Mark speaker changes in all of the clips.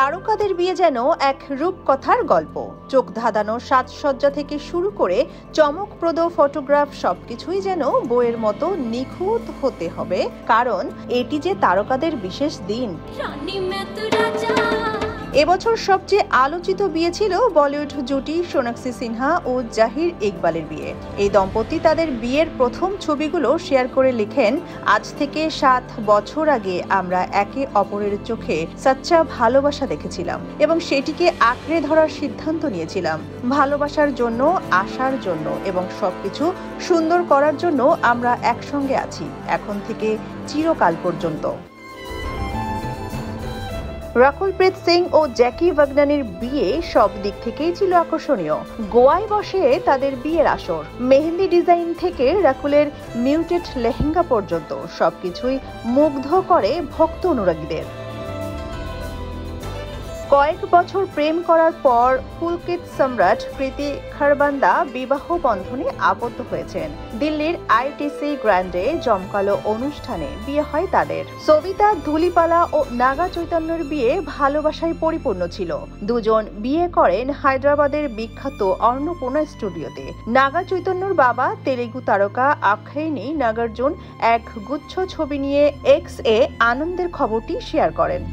Speaker 1: তারকাদের বিয়ে যেন এক রূপকথার গল্প। চোখ ধাঁধানো সাজসজ্জা থেকে শুরু করে চমকপ্রদ ফটোগ্রাফ সবকিছুই যেন বইয়ের মতো নিখুঁত হতে হবে, কারণ এটি যে তারকাদের বিশেষ দিন। এবছর সবচেয়ে আলোচিত বিয়ে ছিল বলিউড জুটি সোনাক্ষী সিনহা ও জাহির ইকবালের বিয়ে। এই দম্পতি তাদের বিয়ের প্রথম ছবিগুলো শেয়ার করে লিখেন, আজ থেকে 7 বছর আগে আমরা একে অপরের চোখে সাচ্চা ভালোবাসা দেখেছিলাম এবং সেটিকে আঁকড়ে ধরার সিদ্ধান্ত নিয়েছিলাম। ভালোবাসার জন্য, আশার জন্য এবং সবকিছু সুন্দর করার জন্য আমরা একসঙ্গে আছি, এখন থেকে চিরকাল পর্যন্ত। রাকুল প্রীত সিং ও জ্যাকি ভাগনানির বিয়ে সব দিক থেকেই ছিল আকর্ষণীয়। গোয়ায় বসে তাদের বিয়ের আসর। মেহেন্দি ডিজাইন থেকে রাকুলের মিউটেড লেহেঙ্গা পর্যন্ত সবকিছুই মুগ্ধ করে ভক্ত অনুরাগীদের। কয়েক বছর প্রেম করার পর পুলকিত সম্রাট প্রীতি খারবান্দা বিবাহ বন্ধনে আবদ্ধ হয়েছেন। দিল্লির আইটিসি গ্র্যান্ডে জমকালো অনুষ্ঠানে বিয়ে হয় তাদের। সবিতা ধুলিপালা ও নাগা চৈতন্যর বিয়ে ভালোবাসায় পরিপূর্ণ ছিল। দুজন বিয়ে করেন হায়দ্রাবাদের বিখ্যাত অন্নপূর্ণা স্টুডিওতে। নাগা চৈতন্যর বাবা তেলেগু তারকা আক্ষেয়নী নাগার্জুন এক গুচ্ছ ছবি নিয়ে এক্স এ আনন্দের খবরটি শেয়ার করেন।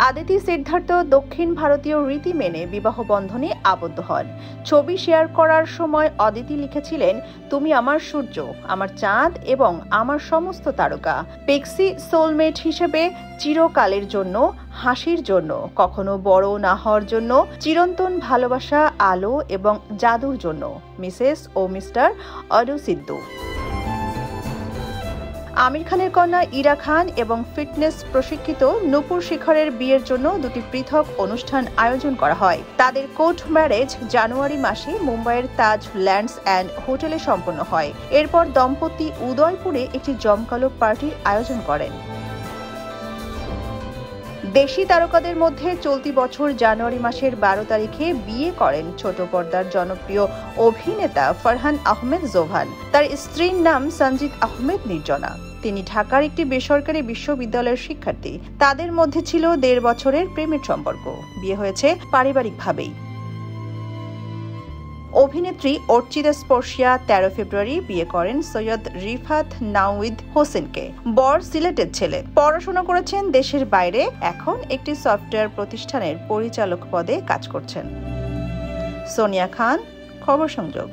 Speaker 1: আদিতি সিদ্ধার্থ দক্ষিণ ভারতীয় রীতি মেনে বিবাহ বন্ধনে আবদ্ধ হন। ছবি শেয়ার করার সময় অদিতি লিখেছিলেন, তুমি আমার সূর্য, আমার চাঁদ এবং আমার সমস্ত তারকা। পিক্সি সোলমেট হিসেবে চিরকালের জন্য, হাসির জন্য, কখনো বড় না হওয়ার জন্য, চিরন্তন ভালোবাসা, আলো এবং জাদুর জন্য, মিসেস ও মিস্টার অডু সিদ্ধু। আমির খানের কন্যা ইরা খান এবং ফিটনেস প্রশিক্ষিত নূপুর শিখরের বিয়ের জন্য দুটি পৃথক অনুষ্ঠান আয়োজন করা হয়। তাদের কোর্ট ম্যারেজ জানুয়ারি মাসে মুম্বাইয়ের তাজ ল্যান্ডস অ্যান্ড হোটেলে সম্পন্ন হয়। এরপর দম্পতি উদয়পুরে একটি জমকালো পার্টির আয়োজন করেন। দেশি তারকাদের মধ্যে চলতি বছর জানুয়ারি মাসের 12 তারিখে বিয়ে করেন ছোট পর্দার জনপ্রিয় অভিনেতা ফারহান আহমেদ জোভান। তার স্ত্রীর নাম সঞ্জিত আহমেদ নির্জনা। তিনি ঢাকার একটি বেসরকারি বিশ্ববিদ্যালয়ের শিক্ষার্থী। তাদের মধ্যে ছিল 1.5 বছরের প্রেমের সম্পর্ক। বিয়ে হয়েছে পারিবারিকভাবেই। অভিনেত্রী অর্চিতা স্পর্শিয়া 13 ফেব্রুয়ারি বিয়ে করেন সৈয়দ রিফাত নাওয়িদ হোসেনকে। বর সিলেটের ছেলে। পড়াশোনা করেছেন দেশের বাইরে, এখন একটি সফটওয়্যার প্রতিষ্ঠানের পরিচালক পদে কাজ করছেন। সোনিয়া খান, খবর সংযোগ।